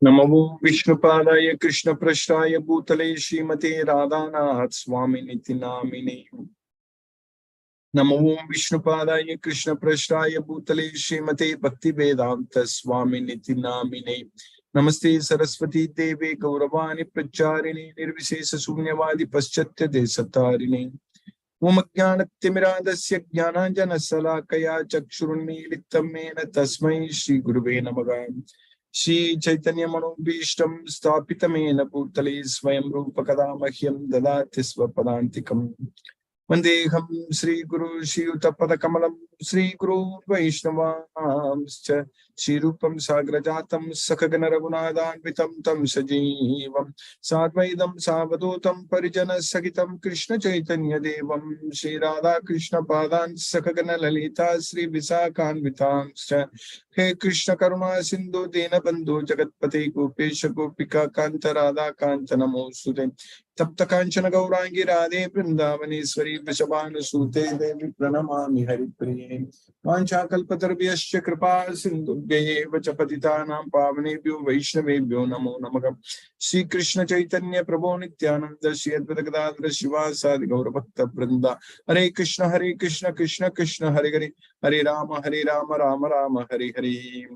नमो विष्णुपादाय कृष्णप्रष्टाय भूतले श्रीमते राधानाथ स्वामिनिति नामिने। नमो विष्णुपादाय कृष्णप्रष्टाय भूतले श्रीमते भक्तिवेदांत स्वामिनिति नामिने। नमस्ते सरस्वती देवे गौरवाणी प्रचारिणे निर्विशेष शून्यवादी पश्चात्य देशतारिणे। ओम ज्ञानतिमिरान्धस्य ज्ञानाञ्जनशलाकया चक्षुरुन्मीलितं येन तस्मै श्री गुरुवे नमः। श्री चैतन्य मनोभीष्टं स्थापितमेन भूतले स्वयं रूप कदा मह्यं ददाति स्वपदान्तिकम्। वन्देऽहं श्रीगुरु श्रीयुतपदकमलं श्रीगुरो वैष्णवांश्च श्रीरूपं साग्रजातं सखगण रघुनाथान्वितं तं सजीवं साद्वैतं सावधूतं परिजनसहितं कृष्ण चैतन्य देवं श्रीराधा कृष्ण पादान् सखगण ललिता श्री विशाखान्वितांश्च। हे कृष्ण करुणा सिंधु दीनबंधु जगत्पते गोपेश गोपिका कांत राधा कांत नमोस्तुते। तप्त कांचन गौरांगी राधे वृंदावनेश्वरी वृषभानुसूते देवी प्रणमामि हरिप्रिये। वाञ्छाकल्पतरुभ्यश्च कृपा सिन्धुभ्यैव च पतितानां पावनेभ्यो वैष्णवेभ्यो नमो नमः। श्री कृष्ण चैतन्य प्रभो नित्यानंद श्री अद्वैत गदाधर शिवासादि गौरभक्त वृंदा। हरे कृष्ण कृष्ण कृष्ण हरे हरे, हरे राम राम राम हरे हरे।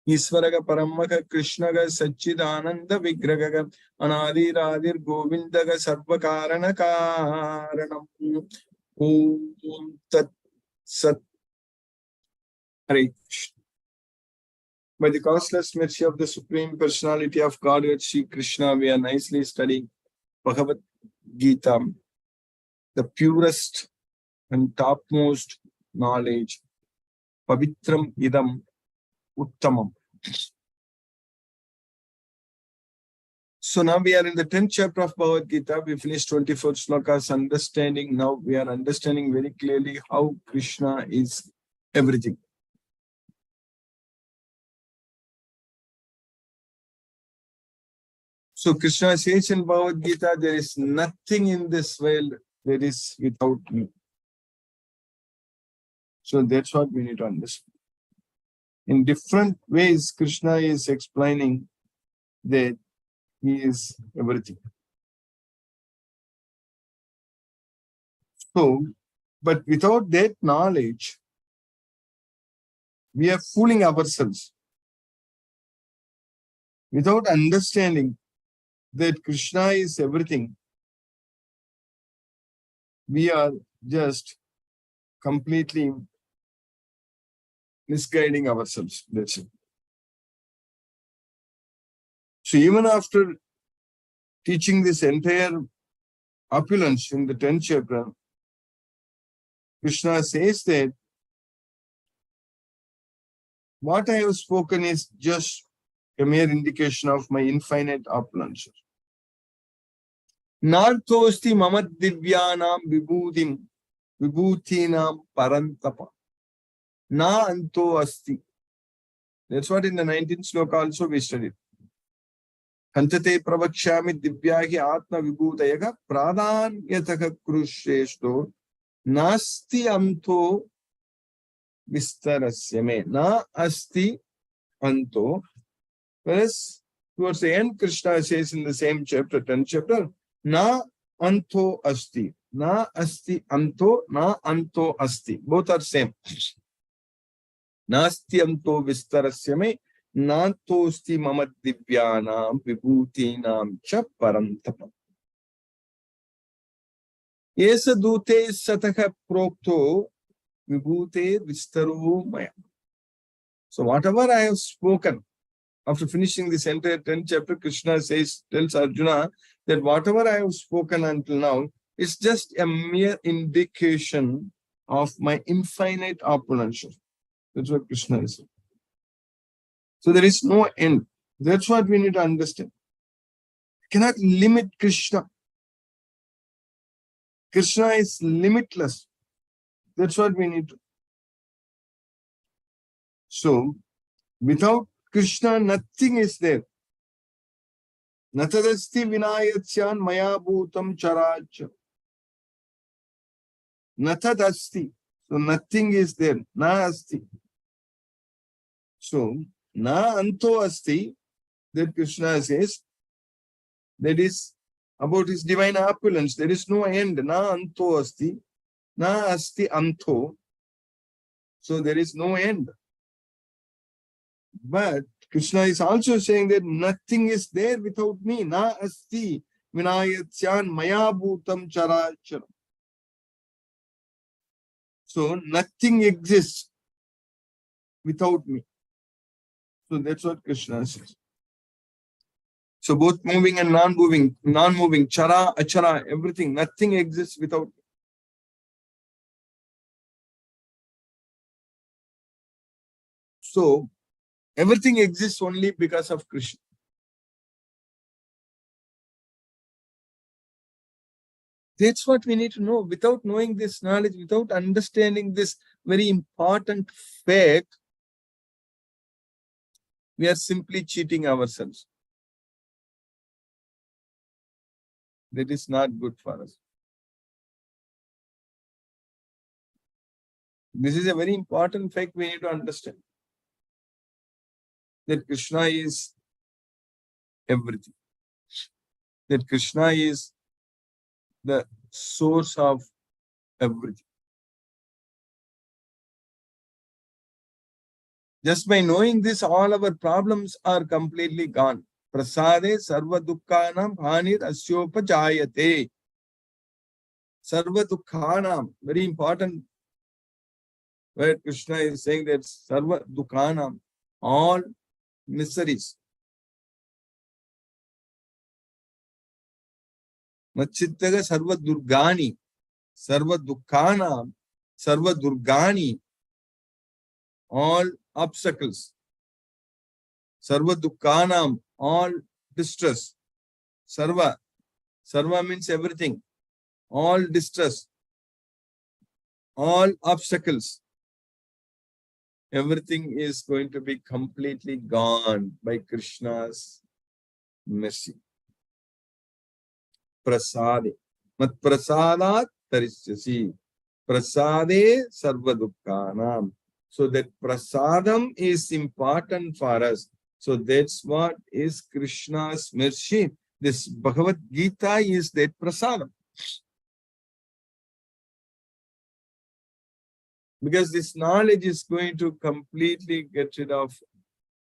ईश्वर परम कृष्ण सच्चिदानंद विग्रह अनादिरादिर गोविंद सर्व कारण कारणम। ओम तत् सत। हरे Krishna. By the causeless mercy of the Supreme Personality of Godhead, Sri Krishna, we are nicely studying Bhagavad Gita, the purest and topmost knowledge. Pavitram idam uttamam. So now we are in the 10th chapter of Bhagavad Gita. We finished 24 slokas understanding. Now we are understanding very clearly how Krishna is everything. So Krishna says in Bhagavad Gita, there is nothing in this world that is without me. So that's what we need to understand. In different ways, Krishna is explaining that he is everything. So, but without that knowledge, we are fooling ourselves. Without understanding that Krishna is everything, we are just completely misguiding ourselves. That's it. So even after teaching this entire opulence in the 10th chapter, Krishna says that what I have spoken is just a mere indication of my infinite opulence. Narthosti mamad divyanam vibhutinam parantapa. Na anto asti. That's what in the 19th sloka also we studied. Hantate pravakshami divyahi atma vibhutayaga pradanyataka krushreshto nasti anto vistarasyame. Na asti anto. Whereas towards the end, Krishna says in the same chapter, 10th chapter, na anto asti. Na asti anto, na anto asti. Both are same. Nasti anto vistarasyame, nantosti mamad divyanam vibhutinam cha parantapa. Yesa dute sataka prokto vibhute vistaro maya. So whatever I have spoken, after finishing this entire 10th chapter, Krishna tells Arjuna that whatever I have spoken until now is just a mere indication of my infinite opulence. That's what Krishna is saying. So there is no end. That's what we need to understand. You cannot limit Krishna. Krishna is limitless. That's what we need to. So, without Krishna, nothing is there. Natadasti vinayatyan maya bhutam characha. Natadasti. So nothing is there. Na asti. So, na anto asti. that Krishna says, that is about his divine opulence. There is no end. Na anto asti, na asti anto. So there is no end. But Krishna is also saying that nothing is there without me. Na asti vinayatyan maya bhutam characharam. So nothing exists without me. So that's what Krishna says. So both moving and non-moving, chara, achara, everything, nothing exists without me. So everything exists only because of Krishna. That's what we need to know. Without knowing this knowledge, without understanding this very important fact, we are simply cheating ourselves. That is not good for us. This is a very important fact we need to understand. That Krishna is everything. That Krishna is the source of everything. Just by knowing this, all our problems are completely gone. Prasade sarva dukkhanam hanir asyopajayate. Sarva dukkhanam, very important, where Krishna is saying that sarva dukkhanam, all miseries. Machittaga sarva durgani, sarva dukkhanam, sarva durgani, all obstacles. Sarva dukkhanam, all distress. Sarva means everything. All distress, all obstacles. Everything is going to be completely gone by Krishna's mercy. Prasade. Mat prasadat tarisyasi. Prasade sarva dukkhanam. So that prasadam is important for us. So that's what is Krishna's mercy. This Bhagavad Gita is that prasadam. Because this knowledge is going to completely get rid of,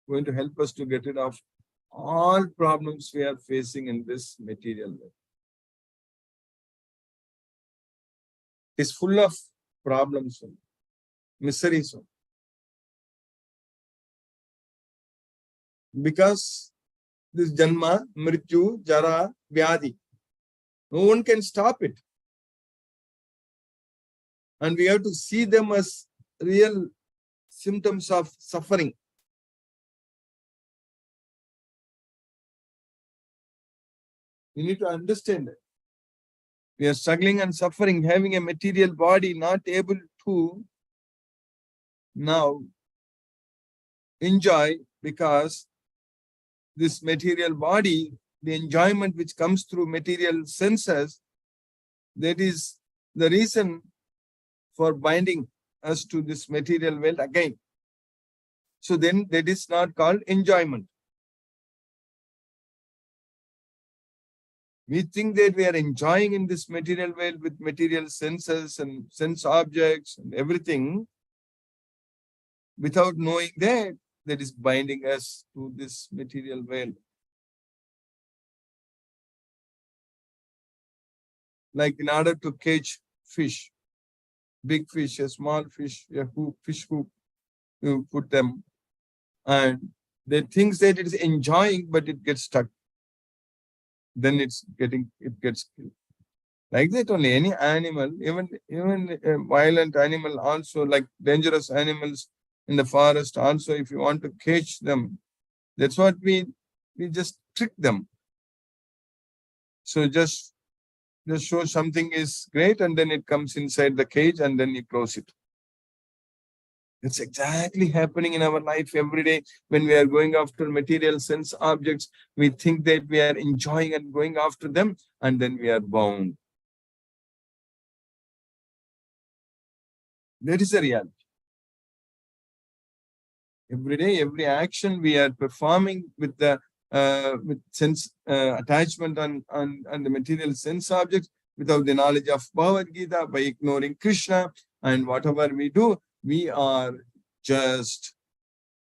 going to help us to get rid of all problems we are facing in this material world. It's full of problems, miseries. Because this Janma, Mrityu, Jara, Vyadi, no one can stop it. And we have to see them as real symptoms of suffering. We need to understand it. We are struggling and suffering, having a material body, not able to now enjoy, because this material body, the enjoyment which comes through material senses, that is the reason for binding us to this material world again. So then that is not called enjoyment. We think that we are enjoying in this material world with material senses and sense objects and everything, without knowing that that is binding us to this material world. Like in order to catch fish, big fish, a small fish, a hook, fish hook, you put them, and they think that it is enjoying, but it gets stuck. Then it gets killed. Like that only, any animal, even a violent animal also, like dangerous animals in the forest also, if you want to catch them, that's what we just trick them. So just show something is great, and then it comes inside the cage, and then you close it. It's exactly happening in our life every day. When we are going after material sense objects, we think that we are enjoying and going after them, and then we are bound. That is the reality. Every day, every action we are performing with the with sense attachment on the material sense objects, without the knowledge of Bhagavad Gita, by ignoring Krishna, and whatever we do, we are just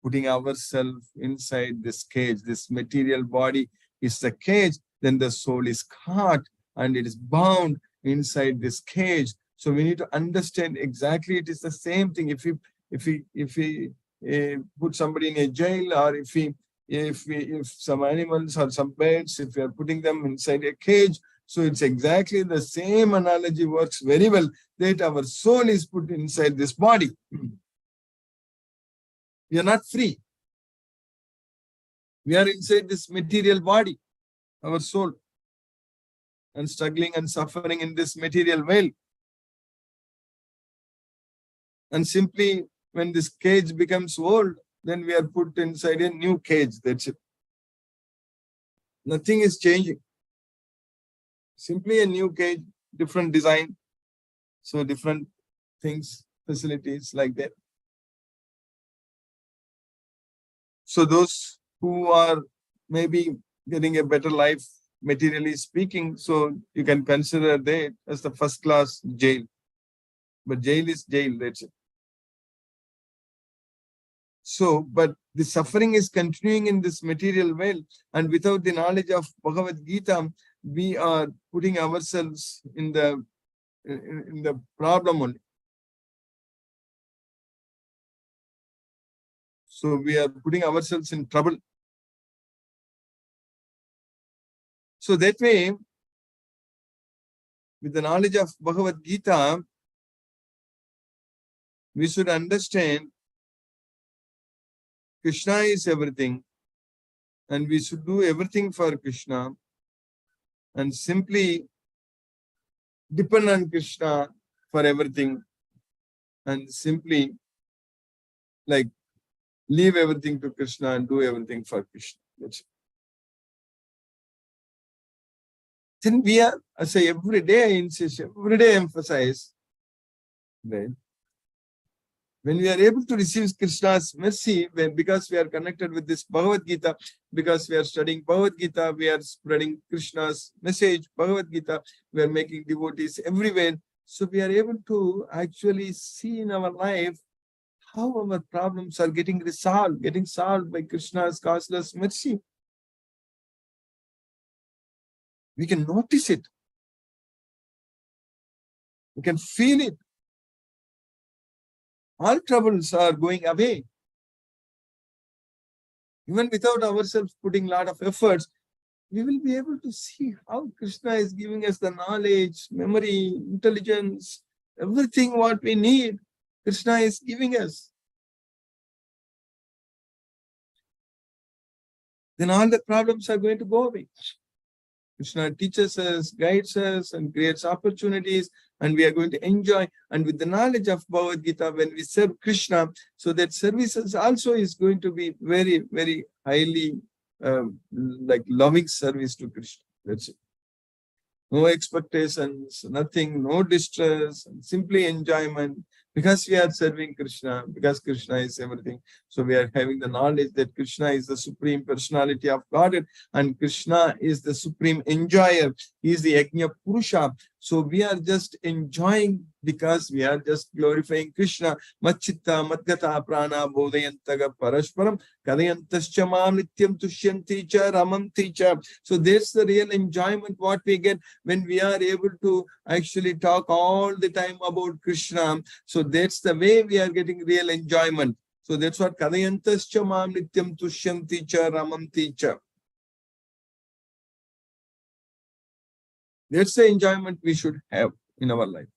putting ourselves inside this cage. This material body is the cage, then the soul is caught and it is bound inside this cage. So we need to understand exactly it is the same thing. If we put somebody in a jail, or if some animals or some birds, if we are putting them inside a cage, so it's exactly the same analogy works very well, that our soul is put inside this body. We are not free. We are inside this material body, our soul, and struggling and suffering in this material world. And simply when this cage becomes old, then we are put inside a new cage. That's it. Nothing is changing. Simply a new cage, different design. So different things, facilities like that. So those who are maybe getting a better life, materially speaking, so you can consider that as the first class jail. But jail is jail, that's it. So, but the suffering is continuing in this material world, and without the knowledge of Bhagavad Gita, we are putting ourselves in the problem only. So we are putting ourselves in trouble. So that way, with the knowledge of Bhagavad Gita, we should understand Krishna is everything, and we should do everything for Krishna, and simply depend on Krishna for everything, and simply like leave everything to Krishna and do everything for Krishna. That's it. Then we are, I say every day, I insist, every day emphasize that when we are able to receive Krishna's mercy, because we are connected with this Bhagavad Gita, because we are studying Bhagavad Gita, we are spreading Krishna's message, Bhagavad Gita, we are making devotees everywhere. So we are able to actually see in our life how our problems are getting solved by Krishna's causeless mercy. We can notice it. We can feel it. All troubles are going away. Even without ourselves putting a lot of efforts, we will be able to see how Krishna is giving us the knowledge, memory, intelligence, everything what we need, Krishna is giving us. Then all the problems are going to go away. Krishna teaches us, guides us, and creates opportunities, and we are going to enjoy. And with the knowledge of Bhagavad Gita, when we serve Krishna, so that services also is going to be very, very highly like loving service to Krishna. That's it. No expectations, nothing, no distress, simply enjoyment, because we are serving Krishna, because Krishna is everything. So we are having the knowledge that Krishna is the supreme personality of Godhead, and Krishna is the supreme enjoyer. He is the Yajna Purusha. So we are just enjoying because we are just glorifying Krishna. Machitta madgata prana bodhayantaga parasparam kadayantascha mam nityam tushyanti cha ramanti cha. So that's the real enjoyment what we get when we are able to actually talk all the time about Krishna. So that's the way we are getting real enjoyment. So that's what kadayantascha mam nityam tushyanti cha ramanti cha. That's the enjoyment we should have in our life.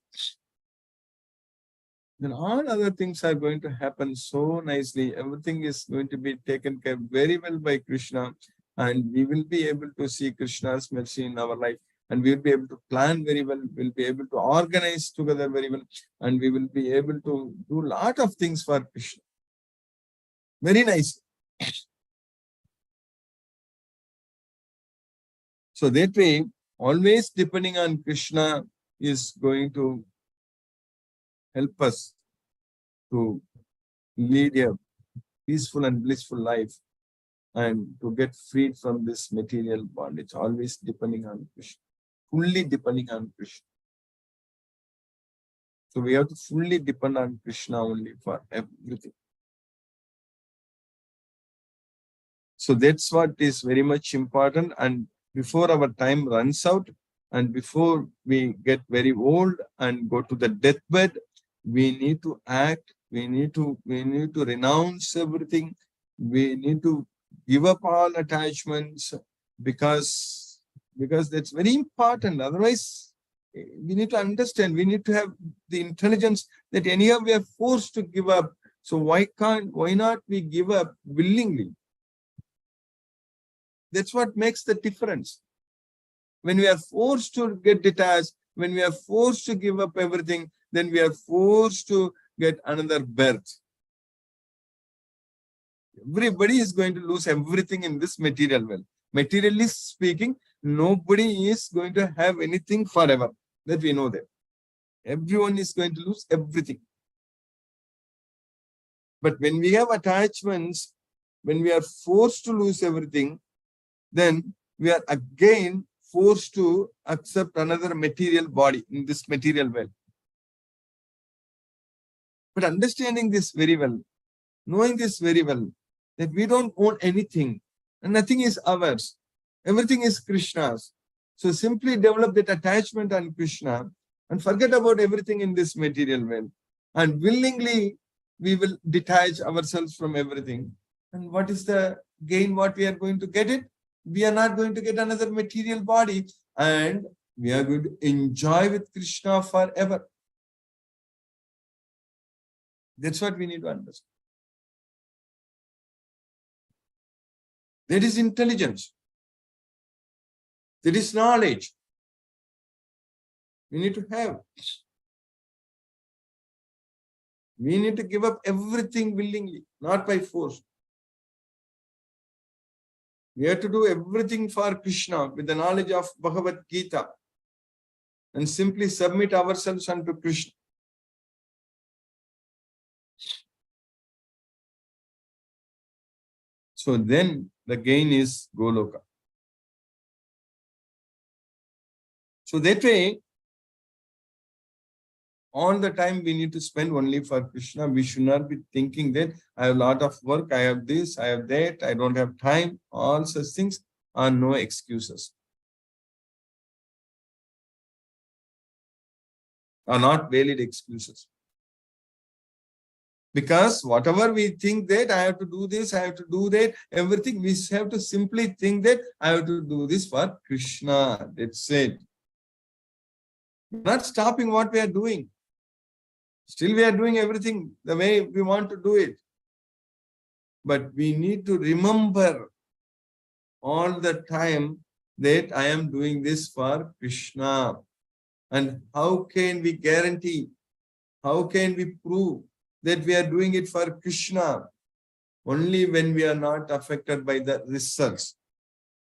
Then all other things are going to happen so nicely. Everything is going to be taken care very well by Krishna, and we will be able to see Krishna's mercy in our life, and we will be able to plan very well. We'll be able to organize together very well, and we will be able to do a lot of things for Krishna. Very nice. So that way, always depending on Krishna is going to help us to lead a peaceful and blissful life. and to get freed from this material bondage, always depending on Krishna, fully depending on Krishna. So we have to fully depend on Krishna only for everything. So that's what is very much important. And before our time runs out, and before we get very old and go to the deathbed, we need to act. We need to renounce everything. We need to give up all attachments because that's very important. Otherwise, we need to understand. We need to have the intelligence that anyhow we are forced to give up. So why not we give up willingly? That's what makes the difference. When we are forced to get detached, when we are forced to give up everything, then we are forced to get another birth. Everybody is going to lose everything in this material world. Materially speaking, nobody is going to have anything forever. That we know that. Everyone is going to lose everything. But when we have attachments, when we are forced to lose everything, then we are again forced to accept another material body in this material world. But understanding this very well, knowing this very well, that we don't own anything and nothing is ours. Everything is Krishna's. So simply develop that attachment on Krishna and forget about everything in this material world. And willingly, we will detach ourselves from everything. And what is the gain? What we are going to get it? We are not going to get another material body, and we are going to enjoy with Krishna forever. That's what we need to understand. That is intelligence. That is knowledge. We need to have. We need to give up everything willingly, not by force. We have to do everything for Krishna with the knowledge of Bhagavad Gita and simply submit ourselves unto Krishna. So then the gain is Goloka. So that way, all the time we need to spend only for Krishna. We should not be thinking that I have a lot of work, I have this, I have that, I don't have time. All such things are no excuses. Are not valid excuses. Because whatever we think that I have to do this, I have to do that, everything, we have to simply think that I have to do this for Krishna. That's it. We're not stopping what we are doing. Still we are doing everything the way we want to do it. But we need to remember all the time that I am doing this for Krishna. And how can we guarantee, how can we prove that we are doing it for Krishna? Only when we are not affected by the results.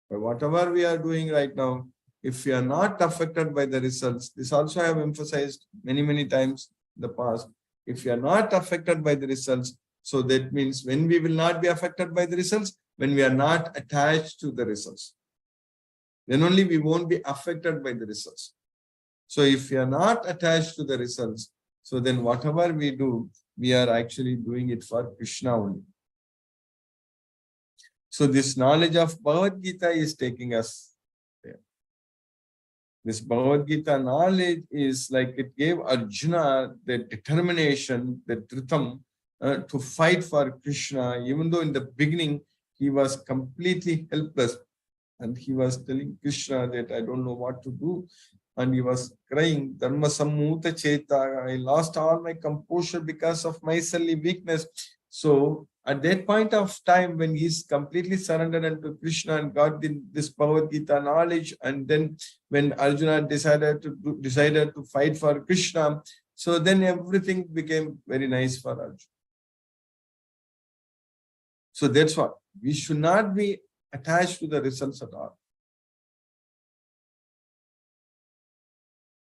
But whatever we are doing right now, if we are not affected by the results, this also I have emphasized many times in the past. If we are not affected by the results, so that means when we will not be affected by the results, when we are not attached to the results, then only we won't be affected by the results. So if we are not attached to the results, so then whatever we do, we are actually doing it for Krishna only. So this knowledge of Bhagavad Gita is taking us there. This Bhagavad Gita knowledge is like it gave Arjuna the determination, the dhritam, to fight for Krishna, even though in the beginning he was completely helpless and he was telling Krishna that I don't know what to do. And he was crying, Dharma Sammuta Cheta, I lost all my composure because of my silly weakness. So at that point of time, when he's completely surrendered unto Krishna and got this Bhagavad Gita knowledge, and then when Arjuna decided to fight for Krishna, so then everything became very nice for Arjuna. So that's what. We should not be attached to the results at all.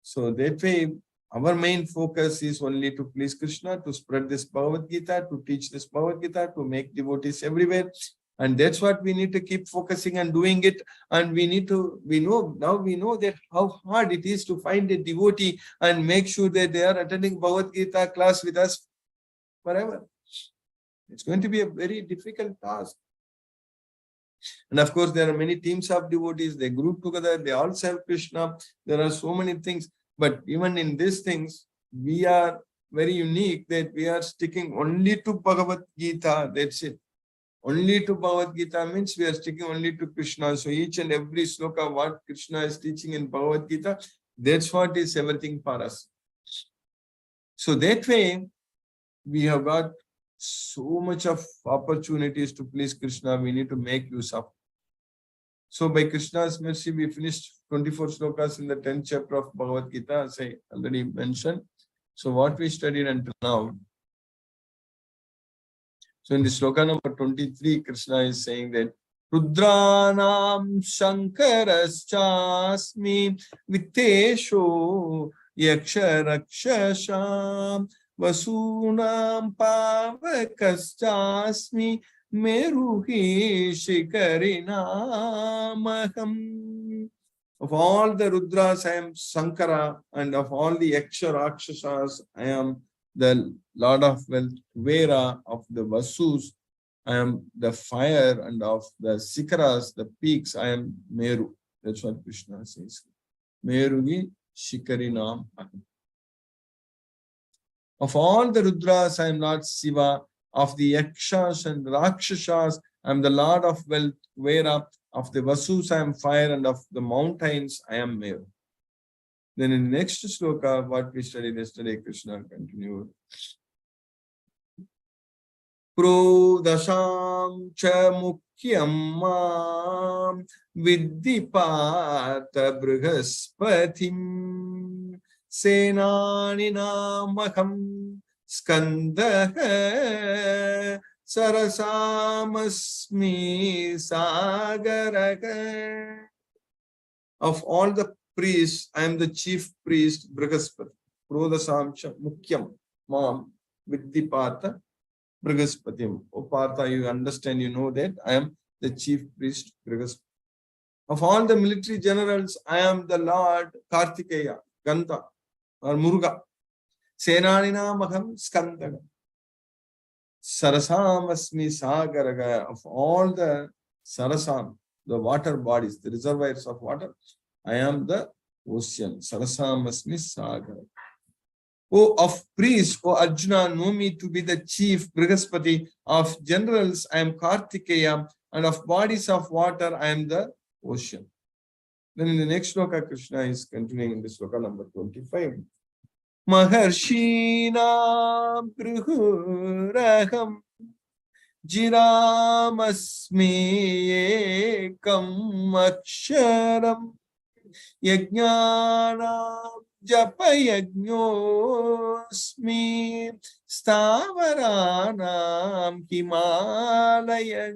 So that way, our main focus is only to please Krishna, to spread this Bhagavad Gita, to teach this Bhagavad Gita, to make devotees everywhere. And that's what we need to keep focusing and doing it. And we know that how hard it is to find a devotee and make sure that they are attending Bhagavad Gita class with us forever. It's going to be a very difficult task. And of course, there are many teams of devotees, they group together, they all serve Krishna. There are so many things. But even in these things, we are very unique that we are sticking only to Bhagavad Gita. That's it. Only to Bhagavad Gita means we are sticking only to Krishna. So each and every sloka, what Krishna is teaching in Bhagavad Gita, that's what is everything for us. So that way, we have got so much of opportunities to please Krishna. We need to make use of. So by Krishna's mercy, we finished 24 slokas in the 10th chapter of Bhagavad Gita, as I already mentioned. So what we studied until now. So in the sloka number 23, Krishna is saying that Rudranam Shankarashasmi Vitesho Yaksha Rakshasham Vasunam Pavakaschasmi Meruhi Shikarinamaham. Of all the Rudras, I am Sankara, and of all the Yaksha Rakshasas, I am the Lord of Wealth, Vera of the Vasus, I am the fire, and of the Sikaras, the peaks, I am Meru. That's what Krishna says. Merugi Shikarinam Aham. Of all the Rudras, I am Lord Shiva. Of the Yakshas and Rakshasas, I am the Lord of Wealth, Vera. Of the Vasus, I am fire, and of the mountains, I am Meru. Then in the next sloka, what we studied yesterday, Krishna continued. Prodasham cha mukhyam mam viddipata brigaspathim senaninamaham skandaha sarasamasmi sagaraga. Of all the priests, I am the chief priest, Brihaspati. Prodasam Mukyam Mam Viddipata Brigaspatim. O Partha, you understand, you know that I am the chief priest, Brihaspati. Of all the military generals, I am the Lord Kartikeya, Ganta or Muruga. Senanina Maham Skandaga. Sarasam Asmi Sagaraga. Of all the Sarasam, the water bodies, the reservoirs of water, I am the ocean. Sarasam Asmi Sagar. O of priests, O Arjuna, know me to be the chief Brihaspati. Of generals, I am Kartikeya. And of bodies of water, I am the ocean. Then in the next sloka, Krishna is continuing in this sloka number 25. Maharshina Bruhuraham Jiramasmi Ekam Aksharam Yajnanam Japayajnosmi Stavaranam Himalaya.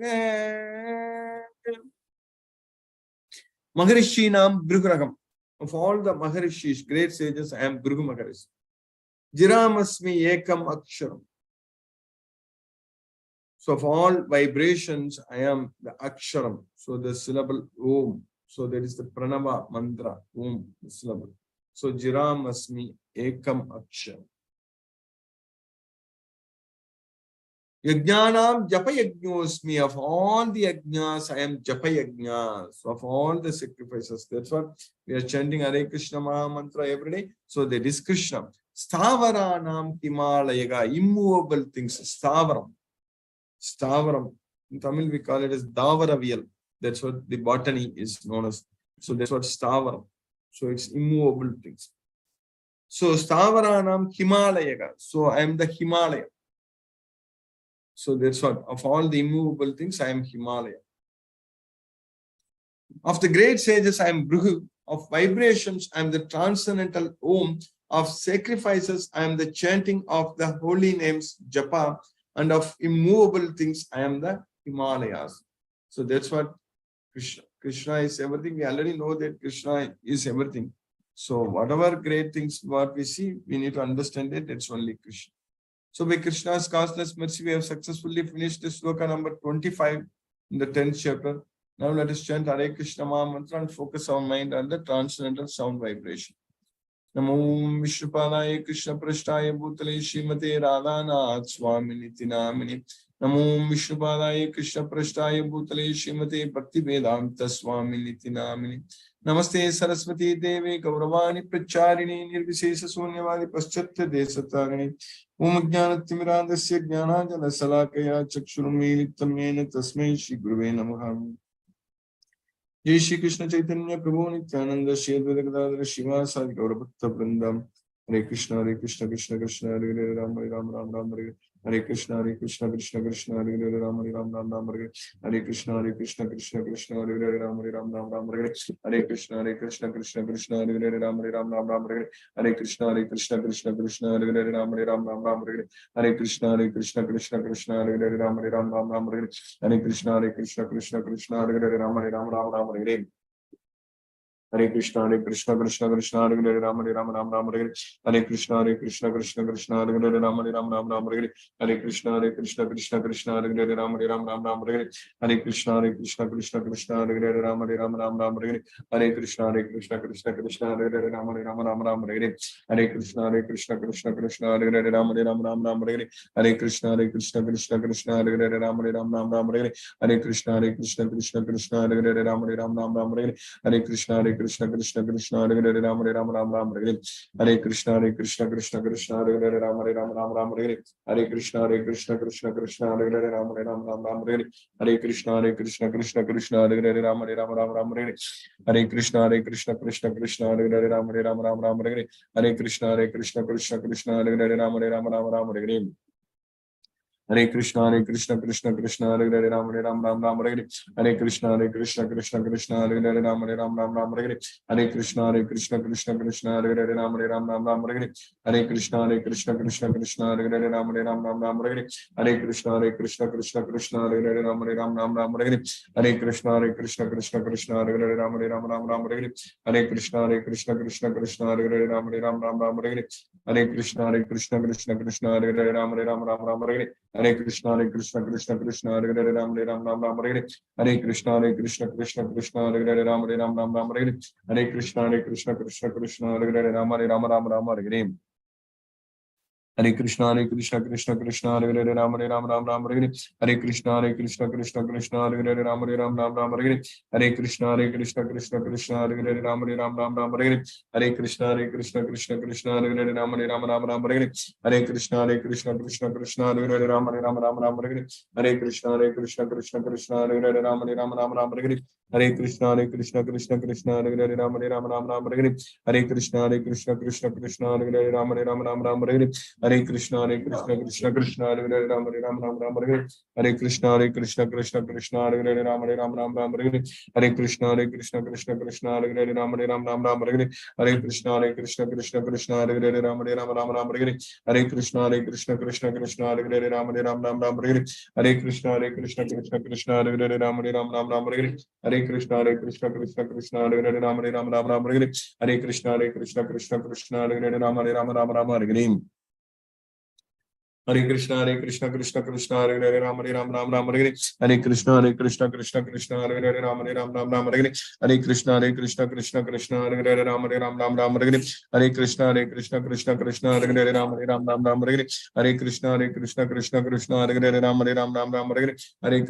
Maharishinam Bhruguragam. Of all the Maharishis, great sages, I am Bhrigu Maharishi. Jiramasmi Ekam Aksharam. So of all vibrations, I am the Aksharam. So the syllable Om. So that is the Pranava mantra, Om, the syllable. So Jiramasmi Ekam Aksharam. Yajnanam Japayajnosmi. Of all the Yajnas, I am Japayajnas. So of all the sacrifices. That's what we are chanting Hare Krishna Maha Mantra every day. So that is Krishna. Stavaranam Himalayaga. Immovable things. Stavaram. Stavaram. In Tamil we call it as Davaraviyal. That's what the botany is known as. So that's what Stavaram. So it's immovable things. So Stavaranam Himalayaga. So I am the Himalaya. So that's what, of all the immovable things, I am Himalaya. Of the great sages, I am Bhrigu. Of vibrations, I am the transcendental Om. Of sacrifices, I am the chanting of the holy names, Japa. And of immovable things, I am the Himalayas. So that's what Krishna is everything. We already know that Krishna is everything. So whatever great things what we see, we need to understand it. It's only Krishna. So by Krishna's causeless mercy, we have successfully finished this sloka number 25. in the 10th chapter. Now let us chant Hare Krishna Maha Mantra and focus our mind on the transcendental sound vibration. Namo Vishnupadaya Krishna Prasthaya Bhutale Srimate Radhanath Swaminiti Namini. Namo Vishnupadaya Krishna Prasthaya Bhutale Srimate Bhaktivedanta Swaminiti Namini. Namaste Saraswati Devi Gauravani Pracharini Nirvishesha Sunyavadi Paschatya Desatarini. Om Jnanatimmirandasya Jnananjana Salakaya Chakshurumilitam Yena Tasmai Shri Guruve Namaha. Jai Shri Krishna Chaitanya Prabhu Nityananda Shri Advaita Gadadhara Srivasadi Gaura Bhakta Vrindam. Hare Krishna Krishna Krishna Hare Hare Ram Ram Ram Hare Hare Krishna Krishna Krishna Hare Hare Ram Ram Hare Hare Krishna Krishna Krishna Hare Hare Ram Ram Hare Hare Krishna Krishna Krishna Hare Hare Ram Ram Hare Hare Krishna Krishna Krishna Hare Hare Ram Ram Hare Hare Krishna Krishna Krishna Hare Hare Ram Ram Hare Hare Krishna Krishna Hare Hare Ram Ram Hare Hare Krishna Krishna Krishna Hare Hare Ram Ram Hare Hare Krishna Krishna Krishna Hare Hare Ram Ram Hare Hare Krishna Krishna Krishna Hare Hare Ram Ram Hare Hare Krishna Krishna Krishna Hare Hare Ram Ram Hare Hare Krishna Krishna Krishna Hare Hare Ram Ram Hare Hare Krishna Krishna Krishna Hare Hare Ram Ram Hare Hare Krishna Krishna Krishna Hare Hare Ram Ram Hare Hare Krishna Krishna Krishna Hare Hare Ram Ram Hare Hare Krishna Krishna Krishna Hare Hare Ram Ram Hare Hare Krishna Krishna Krishna Hare Hare Ram Ram Hare Hare Krishna Krishna Krishna Hare Hare Ram Ram Hare Hare Krishna Krishna Krishna Hare Hare Ram Ram Hare Hare Krishna Krishna Krishna Hare Hare Ram Ram Hare Hare Krishna Krishna Krishna Hare Hare Ram Ram Hare Hare Krishna Krishna Hare Hare Ram Ram Hare Hare Krishna Krishna Krishna Hare Hare Ram Ram Hare Hare Krishna Krishna Krishna Hare Hare Ram Ram Hare Hare Krishna Krishna Krishna Hare Hare Ram Ram Hare Hare Krishna Krishna Krishna Hare Hare Ram Ram Hare Hare Krishna Krishna Krishna Hare Hare Ram Ram Hare Hare Krishna Krishna Krishna Hare Hare Ram Ram Hare Hare Krishna Krishna Krishna Hare Hare Ram Ram Hare Hare Krishna Krishna Hare Hare Ram Ram Hare Hare Krishna Krishna Krishna Hare Hare Ram Ram Hare Hare Krishna Krishna Krishna Hare Hare Ram Hare Hare Hare Krishna Krishna Hare Hare Ram Ram Hare Hare Krishna Krishna Hare Hare Ram Ram Hare Hare Krishna Krishna Hare Hare Ram Ram Hare Hare Krishna Krishna Hare Hare Ram Ram Hare Hare Krishna Krishna Hare Hare Ram Ram Hare Hare Krishna Krishna Hare Hare Ram Ram Hare Hare Krishna Krishna Hare Hare Ram Ram Hare Hare Krishna Krishna Hare Hare Ram Ram Hare Hare Krishna Krishna Hare Hare Ram Hare Hare Krishna Krishna Hare Hare Ram Ram Hare Hare Krishna Krishna Hare Hare Ram Ram Hare Hare Krishna Krishna Hare Hare Ram Ram Hare Hare Krishna Krishna Hare Hare Ram Ram Hare Hare Krishna Krishna Hare Hare Ram Ram Hare Hare Krishna Krishna Hare Hare Ram Ram Hare Hare Krishna Krishna Hare Hare Ram Ram Hare Hare Krishna Krishna Hare Hare Ram Hare Hare Krishna Krishna Hare Hare Ram Ram Hare Hare Krishna Krishna Hare Hare Ram Ram Hare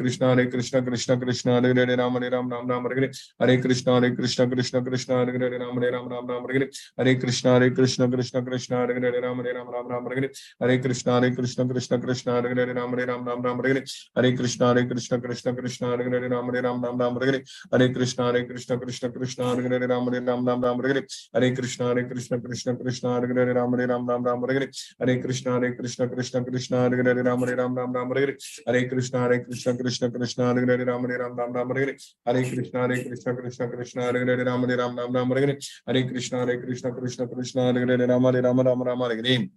Hare Krishna Krishna Hare Hare Ram Ram Hare Hare Krishna Krishna Hare Hare Ram Ram Hare Hare Krishna Krishna Hare Hare Ram Ram Hare Hare Krishna Krishna Hare Hare Ram Ram Hare Hare Krishna Krishna Hare Hare Ram Ram Hare Hare Krishna Krishna Hare Hare Ram Hare Hare Krishna Krishna Hare Hare Ram Ram Hare Hare Krishna Krishna Hare Hare Ram Ram Hare Hare Krishna Krishna Hare Hare Ram Ram Hare Hare Krishna Krishna Hare Hare Ram Ram Hare Hare Krishna Krishna Hare Hare Ram Ram Hare Hare Krishna Krishna Hare Hare Ram Ram Hare Hare Krishna Krishna Hare Hare Ram Ram Hare Hare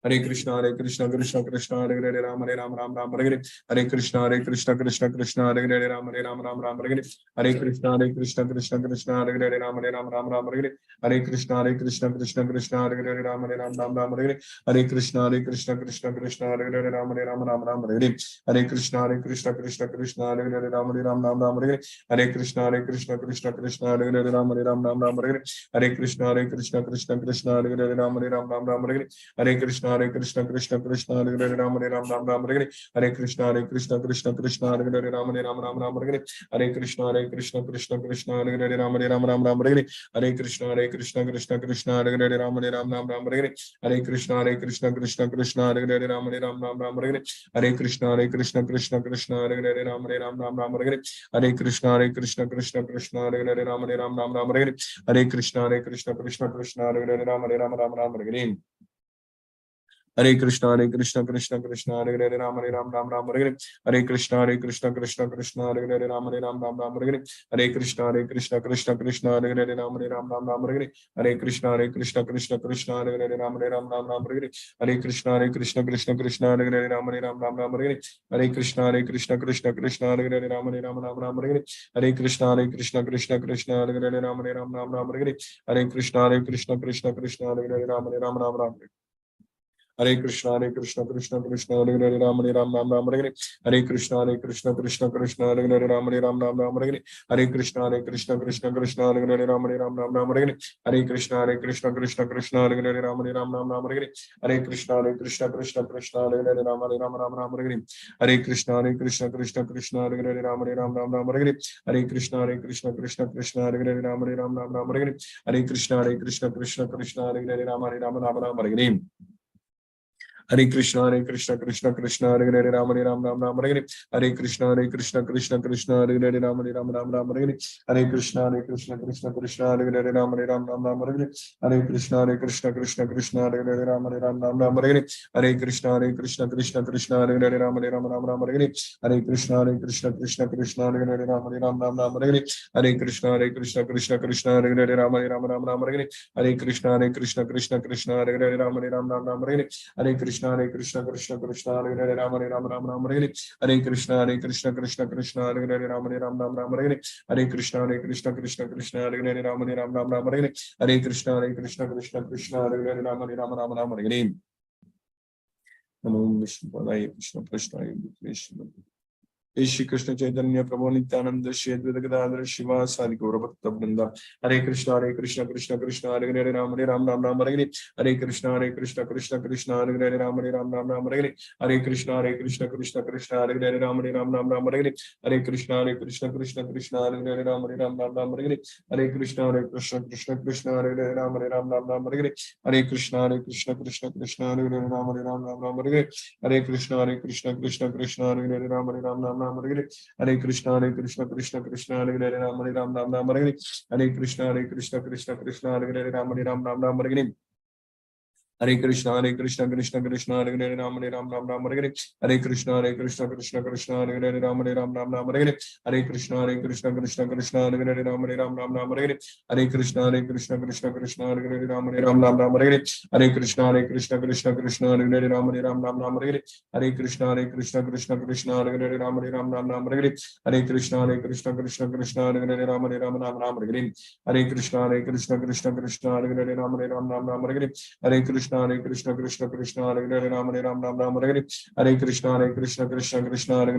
Hare Krishna, Krishna Krishna, Hare Hare, Ram Ram, Ram Ram, Hare Hare, Hare Krishna, Krishna Krishna, Hare Hare, Ram Ram, Ram Ram, Hare Hare, Hare Krishna, Krishna Krishna, Hare Hare, Ram Ram, Ram Ram, Hare Hare, Hare Krishna, Krishna Krishna, Hare Hare, Ram Ram, Ram Ram, Hare Hare, Hare Krishna, Krishna Krishna, Hare Hare, Ram Ram, Ram Ram, Hare Hare, Hare Krishna, Krishna Krishna, Hare Hare, Ram Ram, Ram Ram, Hare Hare, Hare Krishna, Krishna Krishna, Hare Hare, Ram Ram, Ram Ram, Hare Hare, Hare Krishna, Krishna Krishna, Hare Hare, Ram Ram, Ram Ram, Hare Hare, Hare Krishna, Krishna, Hare Hare, Ram Ram, Ram Ram, Hare Hare, Hare Krishna, Krishna, Hare Hare, Ram Ram, Ram Ram, Hare Hare, Hare Krishna, Krishna, Hare Hare, Ram Ram, Ram Hare Hare, Hare Krishna, Krishna, Hare Hare, Ram Ram, Hare Hare, Hare Krishna, Krishna, Hare Hare, Ram Ram, Hare Hare, Hare Krishna, Krishna, Hare Hare, Ram Ram, Hare Hare, Hare Krishna, Krishna, Hare Hare, Ram Ram, Hare Hare, Hare Krishna, Krishna, Hare Hare, Ram Ram, Hare Hare. Hare Krishna, Krishna, Hare Hare, Ram Ram, Hare Hare, Hare Krishna, Krishna, Hare Hare, Ram Ram, Hare Hare, Hare Krishna, Krishna, Hare Hare, Ram Ram, Hare Hare, Hare Krishna, Krishna, Hare Hare, Ram Ram, Hare Hare, Hare Krishna, Krishna, Hare Hare, Ram Ram, Hare Hare, Hare Krishna, Krishna, Hare Hare, Ram Ram, Hare Hare, Hare Krishna, Krishna, Hare Hare, Ram Ram, Hare Hare, Hare Krishna, Krishna, Hare Hare, Ram Ram, Hare Krishna, Krishna, Hare Hare, Ram Ram, Hare Hare, Hare Krishna, Krishna, Hare Hare, Ram Ram, Hare Hare, Hare Krishna, Krishna, Hare Hare, Ram Ram, Hare Hare, Hare Krishna, Krishna, Hare Hare, Ram Ram, Hare Hare, Hare Krishna, Krishna, Hare Hare, Ram Hare Hare, Hare Krishna, Krishna, Hare Hare, Ram Ram, Hare Hare, Hare Krishna, Krishna, Hare Hare, Ram Ram, Hare Hare, Hare Krishna, Krishna, Hare Hare, Ram Hare Hare. Hare Krishna, Krishna, Hare Hare, Ram Ram, Hare Hare, Hare Krishna, Krishna, Hare Hare, Ram Ram, Hare Hare, Hare Krishna, Krishna, Hare Hare, Ram Ram, Hare Hare, Hare Krishna, Krishna, Hare Hare, Ram Ram, Hare Hare, Hare Krishna, Krishna, Hare Hare, Ram Ram, Hare Hare, Hare Krishna, Krishna, Hare Hare, Ram Ram, Hare Hare, Hare Krishna, Krishna, Hare Hare, Ram Ram, Hare Hare, Hare Krishna, Krishna, Hare Hare, Ram Ram, Hare Hare, Hare Krishna, Krishna, Hare Hare, Ram Hare Hare, Hare Krishna, Krishna, Hare Hare, Ram Hare Hare, Hare Krishna, Krishna, Hare Hare, Ram Hare Hare, Hare Krishna, Krishna, Hare Hare, Ram Hare Hare. Namo Vishnu Padaya Krishna Prashnaya Vishnu. Shri Krishna Chaitanya Prabhu Nityananda Shri Advaita Gadadhara Shiva Sadi Gaura Bhakta Vrinda. Hare Krishna, Krishna, Hare Hare, Ram Ram, Hare Hare, Hare Krishna, Krishna, Hare Hare, Ram Ram, Hare Hare, Hare Krishna, Krishna, Hare Hare, Ram Ram, Hare Hare, Hare Krishna, Krishna, Hare Hare, Ram Ram, Hare Hare, Hare Krishna, Krishna, Hare Hare, Ram Ram, Hare Hare, Hare Krishna, Krishna, Hare Hare, Ram Ram, Hare Hare, Hare Krishna, Krishna, Hare Hare, Ram Ram, Hare Hare, Hare Krishna, Krishna, Hare Hare, Ram Ram, Hare Hare, Hare Krishna, Krishna, Hare Hare, Ram Ram, Hare Hare. Hare Krishna, Krishna, Hare Hare, Ram Hare Hare, Hare Krishna, Krishna, Hare Hare, Ram Hare Hare, Hare Krishna, Krishna, Hare Hare, Ram Hare Hare, Hare Krishna, Krishna, Hare Hare, Ram Hare Hare, Hare Krishna, Krishna, Hare Hare, Ram Hare Hare, Hare Krishna, Krishna, Hare Hare, Ram Hare Hare, Hare Krishna, Krishna, Hare Hare, Ram Hare Hare, Hare Krishna, Krishna, Hare Hare, Ram Hare Hare, Hare Krishna, Krishna, Hare Hare, Ram Hare Hare, Hare Krishna, Krishna, Hare Hare, Ram Hare Hare, Hare Krishna, Krishna, Hare Hare,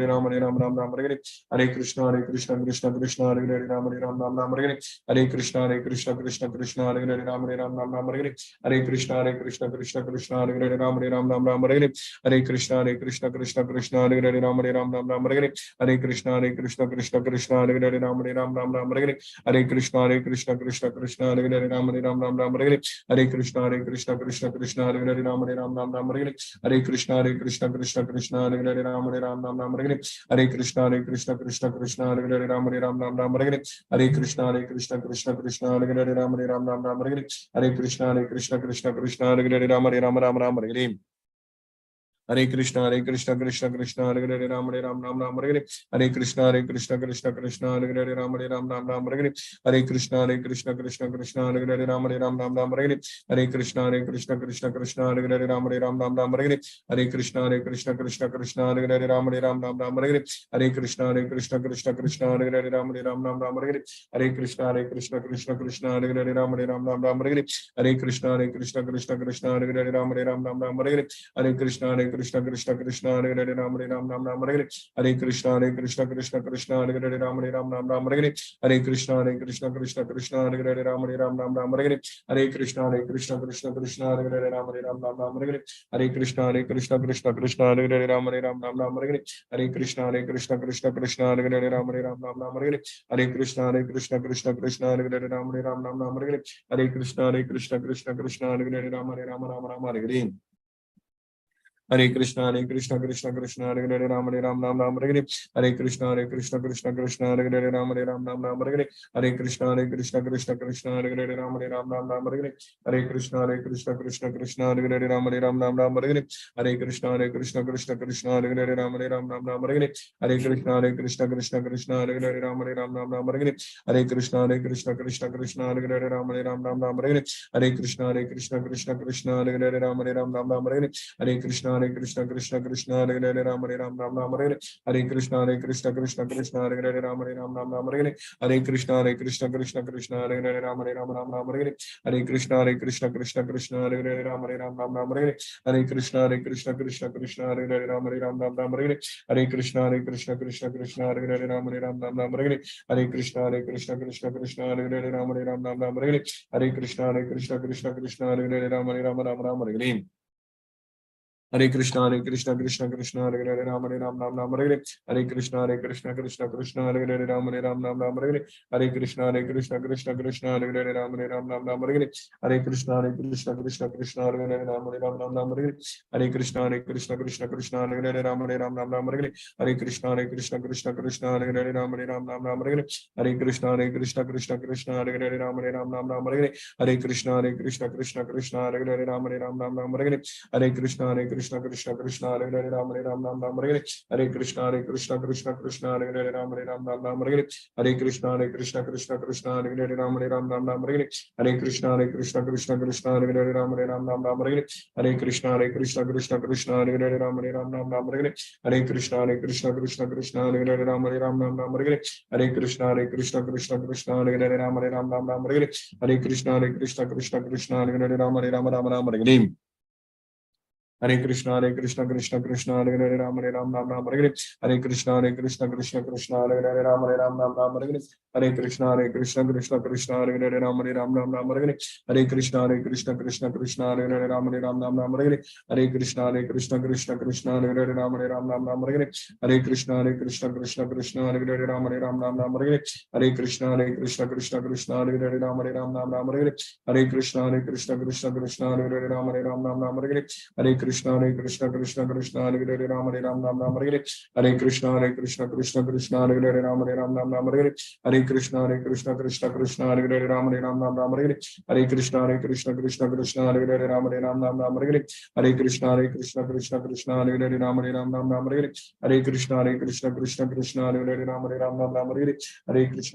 Ram Hare Hare, Hare Krishna, Krishna, Hare Hare, Ram Hare Hare, Hare Krishna, Krishna, Hare Hare, Ram Hare Hare, Hare Krishna, Krishna, Hare Hare, Ram Hare Hare, Hare Krishna, Krishna, Hare Hare, Ram Hare Hare, Hare Krishna, Krishna, Hare Hare, Ram Hare Hare, Hare Krishna, Krishna, Hare Hare, Ram Hare Hare, Hare Krishna, Krishna, Hare Hare, Ram Hare Hare, Hare Krishna, Krishna, Hare Hare, Ram Hare Hare, Hare Krishna, Krishna, Hare Hare, Ram Hare Hare, Hare Krishna, Krishna, Hare Hare, Ram Hare Hare, Hare Krishna, Krishna, Hare Hare, Ram Hare Hare, Hare Krishna, Krishna, Hare Hare, Ram Hare Hare. Hare Krishna, Krishna Krishna, Hare Hare, Ram Ram Ram Hare Hare, Hare Krishna, Krishna Krishna, Hare Hare, Ram Ram Ram Hare Hare, Hare Krishna, Krishna Krishna, Hare Hare, Ram Ram Ram Hare Hare, Hare Krishna, Krishna Krishna, Hare Hare, Ram Ram Ram Hare Hare, Hare Krishna, Krishna Krishna, Hare Hare, Ram Ram Ram Hare Hare, Hare Krishna, Krishna Hare Hare, Ram Ram Ram Hare Hare, Hare Krishna, Krishna Hare Hare, Ram Ram Ram Hare Hare, Hare Krishna, Krishna Hare Hare, Ram Ram Hare Hare, Hare Krishna, Krishna, Hare Hare, Ram Ram Hare Hare, Hare Krishna, Krishna, Hare Hare, Ram Ram Hare Hare, Hare Krishna, Krishna, Hare Hare, Ram Ram Hare Hare, Hare Krishna, Krishna, Hare Hare, Ram Ram Hare Hare, Hare Krishna, Krishna, Hare Hare, Ram Ram Hare Hare, Hare Krishna, Krishna, Hare Hare, Ram Ram Hare Hare, Hare Krishna, Krishna, Hare Hare, Ram Ram Hare Hare, Hare Krishna, Krishna, Hare Hare, Ram Hare Hare. Hare Krishna, Krishna Krishna, Hare Hare, Ram Ram Hare Hare, Hare Krishna, Krishna, Hare Hare, Ram Ram Hare Hare, Hare Krishna, Krishna, Hare Hare, Ram Ram Hare Hare, Hare Krishna, Krishna, Hare Hare, Ram Ram Hare Hare, Hare Krishna, Krishna, Hare Hare, Ram Ram Hare Hare, Hare Krishna, Krishna, Hare Hare, Ram Ram Hare Hare, Hare Krishna, Krishna, Hare Hare, Ram Ram Hare Hare, Hare Krishna, Krishna, Hare Hare, Ram Ram Hare Hare, Hare Krishna, Krishna, Hare Hare, Ram Ram Hare Hare, Hare Krishna, Krishna, Hare Hare, Ram Ram Hare Hare, Hare Krishna, Krishna, Hare Hare, Ram Ram Hare Hare, Hare Krishna, Krishna, Hare Hare, Ram Ram Hare Hare, Hare Krishna, Krishna, Hare Hare, Ram Ram Hare Hare, Hare Krishna, Krishna, Hare Hare, Ram Ram Hare Hare, Hare Krishna, Krishna, Hare Hare, Ram Ram Hare Hare, Hare Krishna, Krishna, Hare Hare, Ram Hare Hare. Hare Krishna, Krishna, Hare Hare, Ram Hare Hare, Hare Krishna, Krishna, Hare Hare, Ram Hare Hare, Hare Krishna, Krishna, Hare Hare, Ram Hare Hare, Hare Krishna, Krishna, Hare Hare, Ram Hare Hare, Hare Krishna, Krishna, Hare Hare, Ram Hare Hare, Hare Krishna, Krishna, Hare Hare, Ram Hare Hare, Hare Krishna, Krishna, Hare Hare, Ram Hare Hare, Hare Krishna, Krishna, Hare Hare, Ram Hare Hare, Hare Krishna, Krishna, Hare Hare, Ram Hare Hare, Hare Krishna, Krishna, Hare Hare, Ram Hare Hare, Hare Krishna, Krishna, Hare Hare, Ram Hare Hare, Hare Krishna, Krishna, Hare Hare, Ram Hare Hare, Hare Krishna, Krishna, Hare Hare, Ram Hare Hare, Hare Krishna, Krishna, Hare Hare, Ram Hare Hare, Hare Krishna, Krishna, Hare Hare, Ram Hare Hare, Hare Krishna, Krishna, Hare Hare, Ram Hare Hare. Hare Krishna, Krishna, Hare Hare, Ram Hare Hare, Hare Krishna, Krishna, Hare Hare, Ram Hare Hare, Hare Krishna, Krishna, Hare Hare, Ram Hare Hare, Hare Krishna, Krishna, Hare Hare, Ram Hare Hare, Hare Krishna, Krishna, Hare Hare, Ram Hare Hare, Hare Krishna, Krishna, Hare Hare, Ram Hare Hare, Hare Krishna, Krishna, Hare Hare, Ram Hare Hare, Hare Krishna, Krishna, Hare Hare, Ram Hare Hare, Hare Krishna, Krishna, Hare Hare, Ram Hare Hare, Hare Krishna, Krishna, Hare Hare, Ram Hare Hare, Hare Krishna, Krishna, Hare Hare, Ram Hare Hare, Hare Krishna, Krishna, Hare Hare, Ram Hare Hare, Hare Krishna, Krishna, Hare Hare,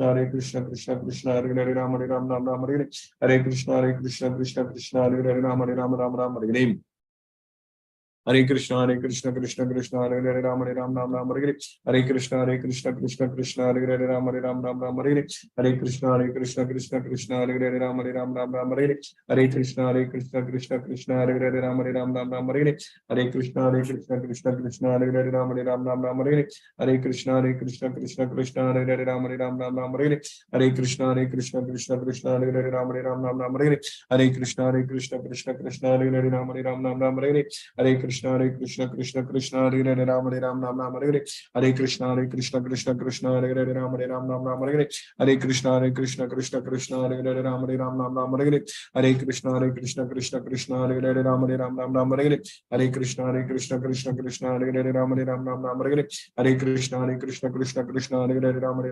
Ram Hare Hare, Hare Krishna, Krishna, Hare Hare, Ram Hare Hare, Hare Krishna, Krishna, Hare Hare, Ram Hare Hare, Hare Krishna, Krishna, Hare Hare, Ram Hare Hare. Hare Krishna, Krishna, Hare Hare, Ram Hare Hare, Hare Krishna, Krishna, Hare Hare, Ram Hare Hare, Hare Krishna, Krishna, Hare Hare, Ram Hare Hare, Hare Krishna, Krishna, Hare Hare, Ram Hare Hare, Hare Krishna, Krishna, Hare Hare, Ram Hare Hare, Hare Krishna, Krishna, Hare Hare, Ram Hare Hare, Hare Krishna, Krishna, Hare Hare, Ram Hare Hare, Hare Krishna, Krishna, Hare Hare, Ram Hare Hare, Hare Krishna, Krishna, Hare Hare, Ram Hare Hare, Hare Krishna, Krishna, Hare Hare, Ram Hare Hare, Hare Krishna, Krishna, Hare Hare, Ram Hare Hare, Hare Krishna, Krishna, Hare Hare, Ram Hare Hare, Hare Krishna, Krishna, Hare Hare, Ram Hare Hare, Hare Krishna, Krishna, Hare Hare, Ram Hare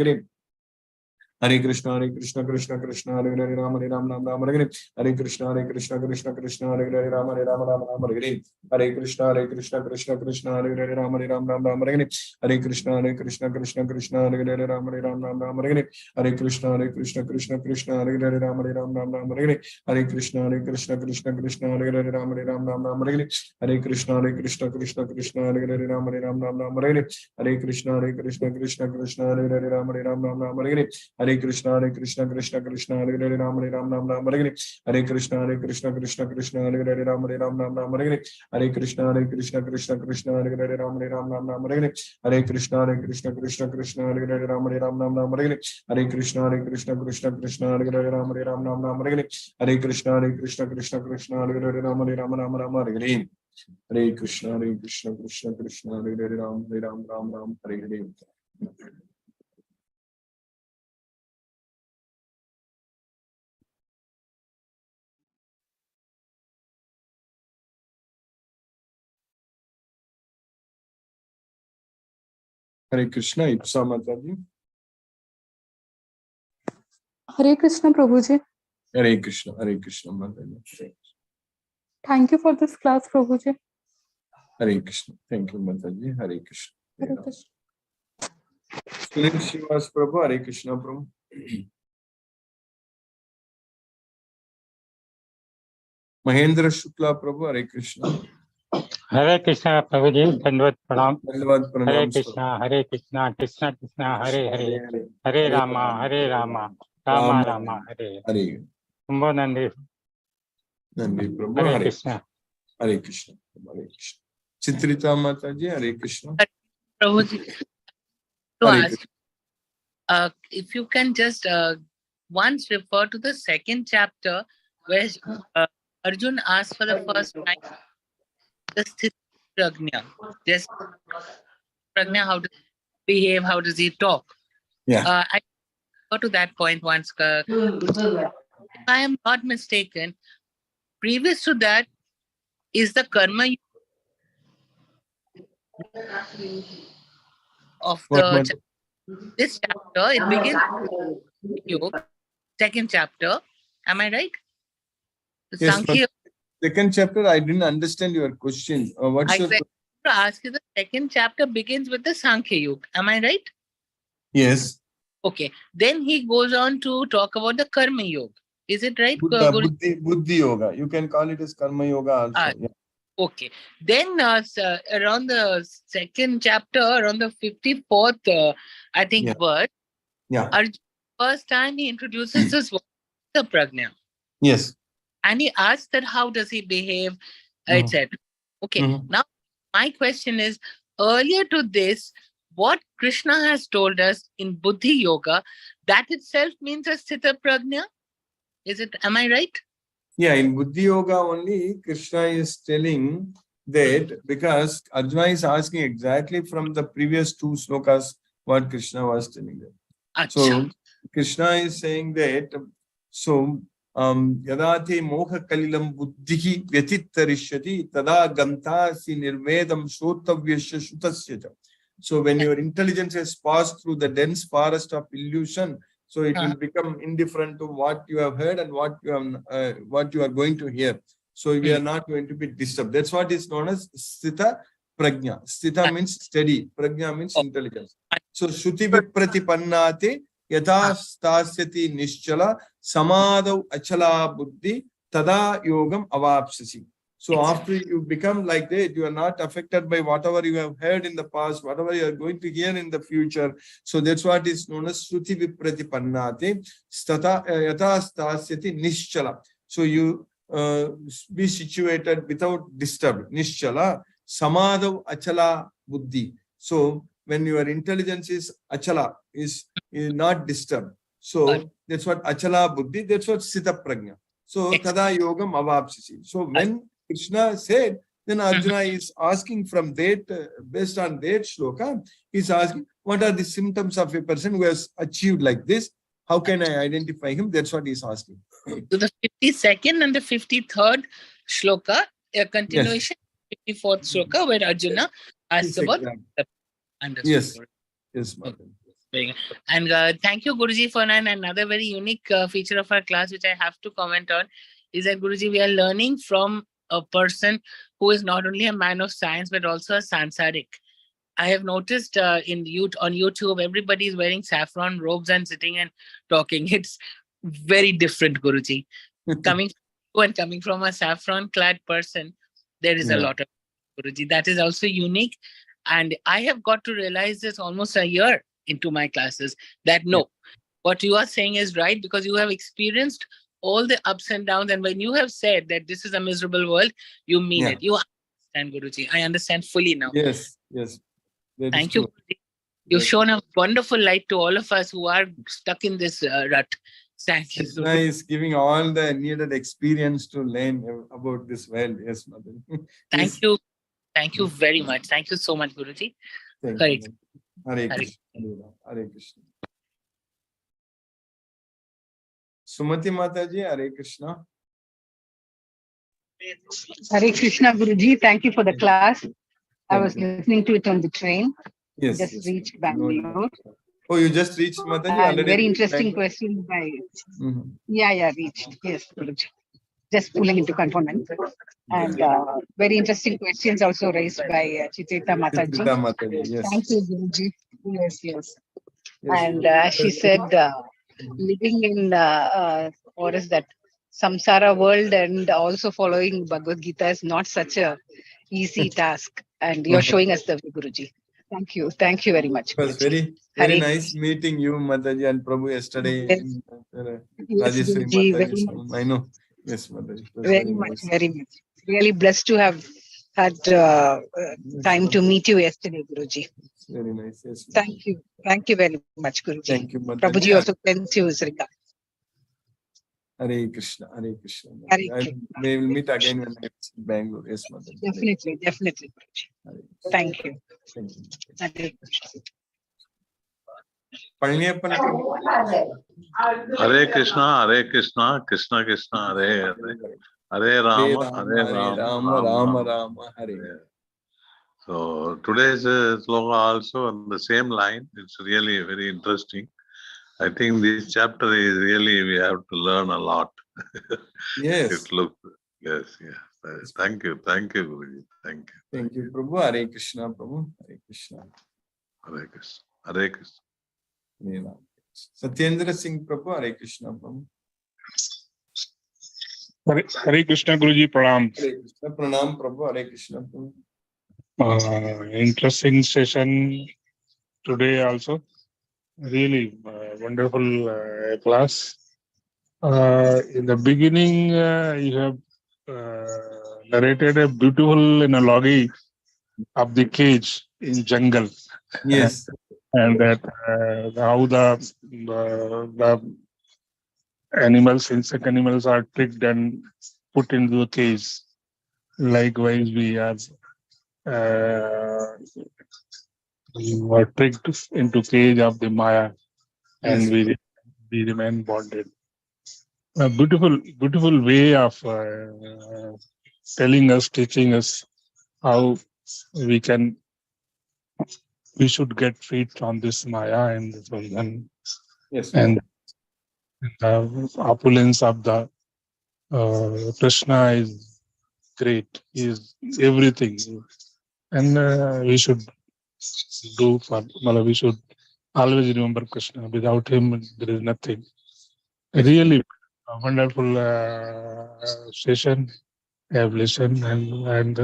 Hare, Hare Krishna, Krishna Krishna, Hare Hare, Ram Ram Ram Hare Hare. Hare Krishna, Krishna Krishna, Hare Hare, Ram Ram Hare Hare. Hare Krishna, Krishna, Hare Hare, Ram Ram Hare Hare. Hare Krishna, Krishna, Hare Hare, Ram Ram Hare Hare. Hare Krishna, Krishna, Hare Hare, Ram Ram Hare Hare. Hare Krishna, Krishna, Hare Hare, Ram Ram Hare Hare. Hare Krishna, Krishna, Hare Hare, Ram Ram Hare Hare. Hare Krishna, Krishna, Hare Hare, Ram Ram Hare Hare. Hare Krishna, Krishna, Hare Hare, Ram Hare Hare. Hare Krishna, Krishna, Hare Hare, Ram Hare Hare. Hare Krishna, Krishna, Hare Hare, Ram Hare Hare. Hare Krishna, Krishna, Hare Hare, Ram Hare Hare. Hare Krishna, Krishna, Hare Hare, Ram Hare Hare. Hare Krishna, Krishna, Hare Hare, Ram Hare Hare. Hare Krishna, Krishna, Hare Hare, Ram Hare Hare. Hare Krishna, Ipsa Mataji. Hare Krishna, Prabhuji. Hare Krishna, Mataji. Thank you for this class, Prabhuji. Hare Krishna. Thank you, Mataji. Hare Krishna. Hare Krishna. Sunil Srivas Prabhu, Hare Krishna Prabhu. Mahendra Shukla Prabhu, Hare Krishna. Hare Krishna, Prabhuji, Dandavad Pranam. Hare Pranam. Krishna, Krishna Krishna, Hare Hare. Hare Rama, Rama Rama, Hare Hare. Kumbho Nandi. Nandi Prabhu, Hare Krishna. Hare Krishna. Hare Krishna. Chitrita Mataji, Hare Krishna. Prabhuji, to ask, if you can just once refer to the second chapter where Arjun asked for the first time the Sthiti Prajna. Just Prajna, how does he behave, how does he talk? Yeah. I go to that point once. If I am not mistaken, previous to that is the karma of this chapter. It begins with second chapter. Am I right? Yes, Sankhya. Second chapter, I didn't understand your question. What's your to ask you, the second chapter begins with the Sankhya Yuga. Am I right? Yes. Okay. Then he goes on to talk about the Karma Yoga. Is it right? Buddhi Yoga. You can call it as Karma Yoga also. Yeah. Okay. Then around the second chapter, around the 54th, I think, verse, Arjun, first time he introduces this word, the Prajna. Yes. And he asks that how does he behave, etc. Okay. Now, my question is, earlier to this, what Krishna has told us in Buddhi Yoga, that itself means a Sthita Prajna? Am I right? Yeah, in Buddhi Yoga only, Krishna is telling that because Arjuna is asking exactly from the previous two slokas what Krishna was telling them. Achha. So, Krishna is saying that, so, Yadate moha kalilam buddhihi vyatittarishati tada gantasi nirvedam shrotavyasya shutasya. So when your intelligence has passed through the dense forest of illusion, so it will become indifferent to what you have heard and what you are going to hear. So you are not going to be disturbed. That's what is known as Sthita Prajna. Sthita means steady. Prajna means intelligence. So Shruti Vipratipannate Yatha Stasyati Nischala Samadhav Achala Buddhi Tada Yogam Avapsasi. So after you become like that, you are not affected by whatever you have heard in the past, whatever you are going to hear in the future. So that's what is known as Shruti Vipratipannate Yatha Stasyati Nischala. So you be situated without disturb. Nischala Samadhav Achala Buddhi. So when your intelligence is achala, is not disturbed. So that's what achala buddhi, that's what sthita prajna. So tada yogam avapsisi. So when Krishna said, then Arjuna is asking from that, based on that shloka, he's asking, what are the symptoms of a person who has achieved like this? How can I identify him? That's what he's asking. So the 52nd and the 53rd shloka, a continuation, 54th shloka, where Arjuna asks about... Yes. Yes, Mother. Very good. And thank you, Guruji, for another very unique feature of our class, which I have to comment on, is that Guruji, we are learning from a person who is not only a man of science but also a sansarik. I have noticed on YouTube, everybody is wearing saffron robes and sitting and talking. It's very different, Guruji. Coming from you and coming from a saffron-clad person, there is a Yeah. lot of Guruji. That is also unique. And I have got to realize this almost a year into my classes that no, what you are saying is right because you have experienced all the ups and downs. And when you have said that this is a miserable world, you mean Yeah. it. You understand, Guruji. I understand fully now. Yes, yes. That is Thank you, true. Guruji. You've Yes. shown a wonderful light to all of us who are stuck in this rut. Thank you. Krishna is giving all the needed experience to learn about this world. Yes, Mother. Thank Yes. you. Thank you very much. Thank you so much, Guruji. Thank Hare you. Hare Hare. Krishna. Hare Krishna. Sumati Mataji, Hare Krishna. Hare Krishna Guruji, thank you for the class. I Thank was you. listening to it on the train. Yes, Just yes. reached No Bangalore. doubt. Oh, you just reached Mataji And already? very interesting Bangalore? questions by Mhm. yeah, reached. Yes, Guruji. Just pulling into conformance. And very interesting questions also raised by Chitita Mataji. Chitrita Mataji, yes. Thank you, Guruji. Yes. Yes. And she said, living in what is that samsara world and also following Bhagavad Gita is not such a easy task. And you're showing us the way, Guruji. Thank you. Thank you very much. It was Guruji. very, very Hare nice meeting you, Mataji, and Prabhu yesterday. Yes. In, Yes, Rajeshwari Guruji, very Mataji's much. home. I know. Yes, Mataji. It was Very much, nice. very much. Really blessed to have had time to meet you yesterday, Guruji. Very nice. Yes. Thank you. Thank you very much, Guruji. Thank you, Mataji. Prabhuji also sends you his regards. Hare Krishna. Hare Krishna. Hare We will meet again when I visit Bangalore. Yes, Mataji. Definitely, Guruji. Hare Krishna. Thank you. Thank you. Hare Krishna. Palniyappan. Hare Krishna, Krishna Krishna, Hare Hare, Hare Rama, Hare Rama, Rama Rama, Hare. So today's sloka also on the same line. It's really very interesting. I think this chapter is really, we have to learn a lot. Yes. It looks, yes. Thank you, Guruji. Thank you. Thank you, Prabhu. Hare Krishna, Prabhu. Hare Krishna. Hare Krishna. Hare Krishna. Hare Rama. Satyendra Singh Prabhu. Hare Krishna, Prabhu. Hare Krishna Guruji Pranam. Hare Krishna. Pranam, Prabhu. Hare Krishna, Prabhu. Interesting session today also. Really wonderful class. In the beginning, you have narrated a beautiful analogy of the cage in jungle. Yes. And that how the animals, insect animals are tricked and put into the cage. Likewise, we are were tricked into cage of the Maya, and Yes. we remain bonded. A beautiful way of telling us, teaching us how we should get freed from this Maya and this one, Yes. and the opulence of the Krishna is great. He is everything, and we should we should always remember Krishna. Without him, there is nothing. Really a wonderful session, evolution, and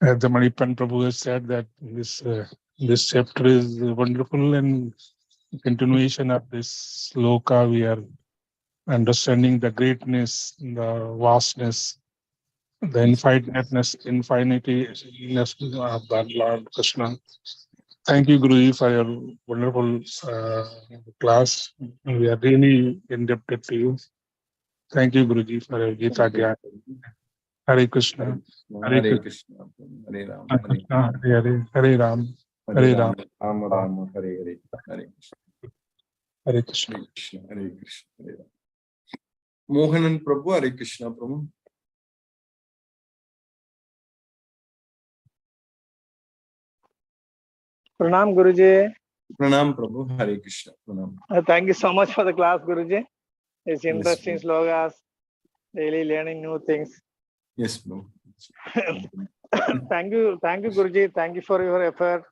as the Manipan Prabhu has said that this chapter is wonderful, and continuation of this sloka, we are understanding the greatness, the vastness, the infiniteness of the Lord Krishna. Thank you, Guruji, for your wonderful class. We are really indebted to you. Thank you, Guruji, for your Gita Gyan. Hare Krishna. Hare Krishna. Hare Rama. Hare Krishna. Hare Ram. Hare Ram. Rama Rama. Hare Hare. Hare Krishna. Hare Krishna. Hare Krishna. Hare Krishna. Hare Rama. Mohanan Prabhu. Hare Krishna, Prabhu. प्रणाम गुरुजी। Pranam Prabhu, Hare Krishna. Pranam. Thank you so much for the class, Guruji. It's Yes, interesting Prabhu. slogas, daily learning new things. Yes, Prabhu. Thank you, Guruji. Thank you for your effort.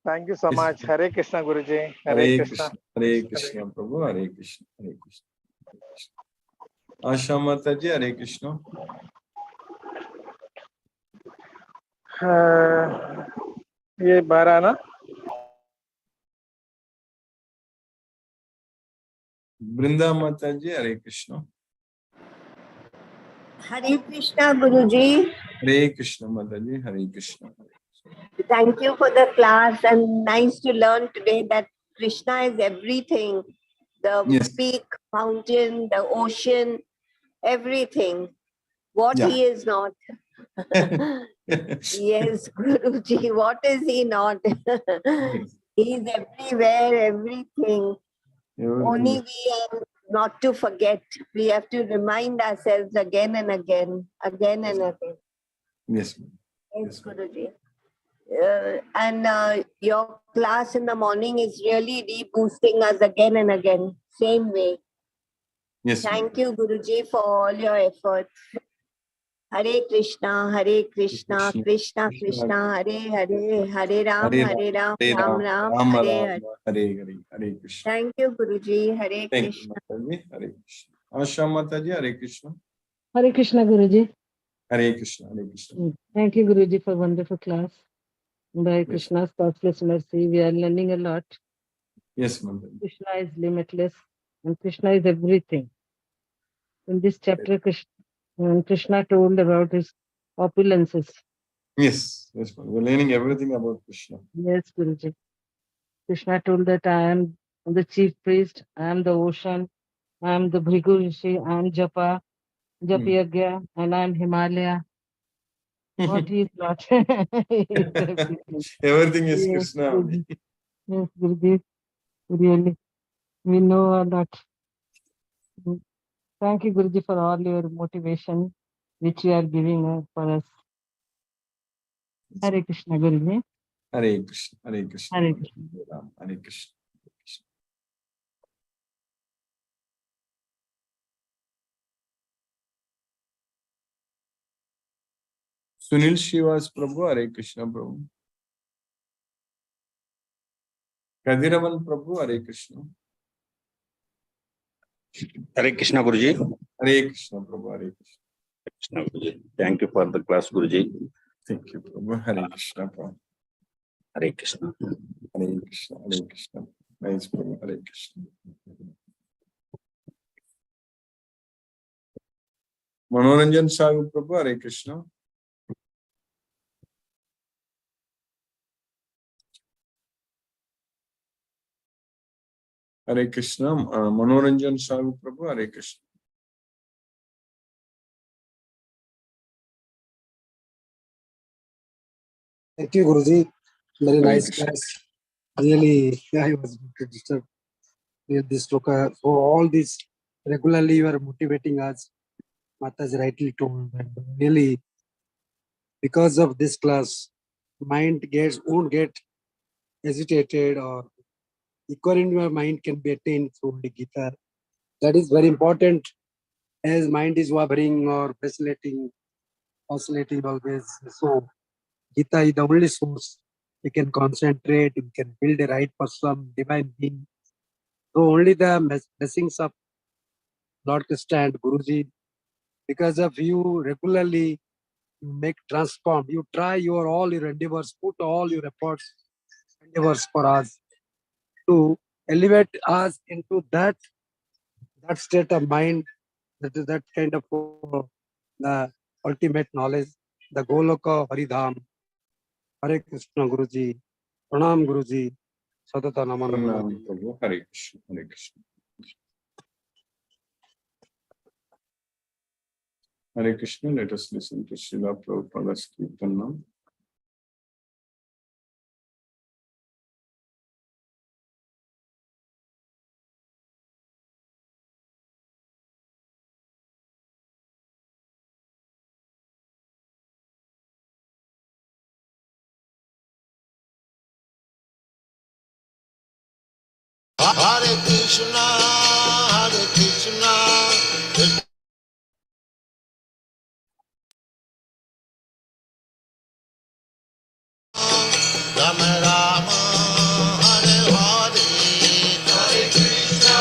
Thank you so Yes, much. Prabhu. Hare Krishna, Guruji. Hare Hare Krishna. Krishna. Hare Krishna, Prabhu. Hare Krishna. Hare Krishna. Asha Mataji, Hare Krishna. ये 12 ना Brinda Mataji, Hare Krishna. Hare Krishna, Guruji. Hare Krishna, Mataji. Hare Krishna. Thank you for the class, and nice to learn today that Krishna is everything. The Yes. peak, mountain, the ocean, everything. What Yeah. he is not. Yes, Guruji, what is he not? He is everywhere, everything. Only we are not to forget. We have to remind ourselves again and again, again and again. Yes. Yes, Guruji. And your class in the morning is really reboosting us again and again. Same way. Yes. Thank you, Guruji, for all your efforts. Hare Krishna, Hare Krishna, Krishna Krishna, Hare Hare, Hare Ram, Hare Ram, Ram Ram, Hare Hare. Hare Krishna. Thank you, Guruji. Hare Thank Krishna. you, Mataji. Hare Krishna. Asha Mataji, Hare Krishna. Hare Krishna, Guruji. Hare Krishna. Hare Krishna. Thank you, Guruji, for wonderful class. By Yes. Krishna's pathless mercy, we are learning a lot. Yes, Mataji. Krishna is limitless, and Krishna is everything. In this chapter, Krishna told about his opulences. Yes. Yes, Mataji. We're learning everything about Krishna. Yes, Guruji. Krishna told that I am the chief priest, I am the ocean, I am the Bhrigu Rishi, I am Japa, Japyagya, and I am Himalaya. What he is not. He is everything. Everything is Yes, Krishna. Guruji. Yes, Guruji. Really, we know a lot. Thank you, Guruji, for all your motivation which you are giving for us. Hare Krishna, Guruji. Hare Krishna. Hare Krishna. Hare Krishna. Hare Krishna. Sunil Shivas Prabhu, Hare Krishna Prabhu. Kadiravan Prabhu, Hare Krishna. Hare Krishna, Guruji. Hare Krishna Prabhu, Hare Krishna. Krishna, Guruji. Thank you for the class, Guruji. Thank you, Prabhu. Hare Krishna Prabhu. Hare Krishna. Hare Krishna. Hare Krishna. Nice Prabhu. Hare Krishna. Manoranjan Sagu Prabhu, Hare Krishna. Hare Krishna. Manoranjan Sagu Prabhu, Hare Krishna. Thank you, Guruji. Very Hare nice Krishna. class. Really, I was disturbed with this sloka. So all this regularly you are motivating us. Mataji rightly told. And really, because of this class, mind won't get hesitated, or equal in your mind can be attained through the Gita. That is very important, as mind is wavering or oscillating always. So Gita is the only source. We can concentrate, we can build a right person, divine being. So only the blessings of Lord Krishna and Guruji, because of you regularly you make transform. You try all your endeavors, put all your endeavors for us to elevate us into that state of mind, that is that kind of the ultimate knowledge, the Goloka Haridham. Hare Krishna Guruji, Pranam Guruji, Sadata Naman. Pranam Prabhu. Hare Krishna. Hare Krishna. Hare Krishna. Let us listen to Srila Prabhupada's Kirtan now. Hare Krishna, Krishna. Rama Rama, Hare Hare, Hare Krishna,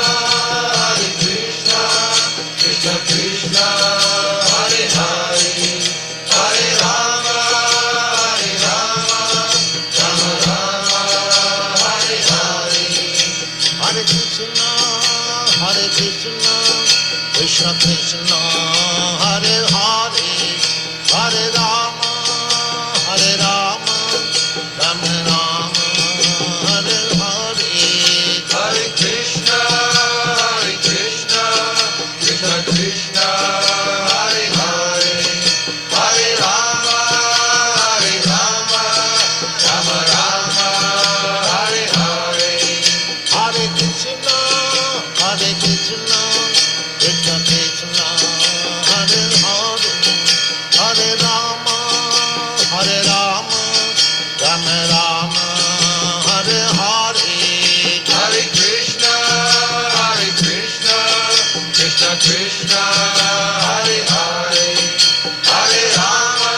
Krishna Krishna, Hare Hare, Hare Rama, Rama Rama, Hare Hare, Hare Krishna, Krishna Krishna, Hare Hare, Hare Rama, Rama Rama, Hare Hare, Hare Krishna, Krishna Krishna, Hare Hare, Hare Rama, Rama Rama, Hare Hare, Hare Krishna, Krishna Krishna, Hare Hare, Hare Rama, Rama Rama, Hare Hare, Hare Krishna, Krishna Krishna, Hare Hare, Hare Rama,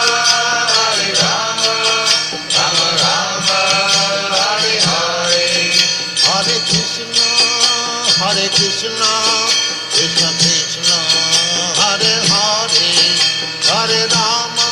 Rama Rama, Hare Hare, Hare Krishna, Krishna Krishna, Hare Hare, Hare Rama,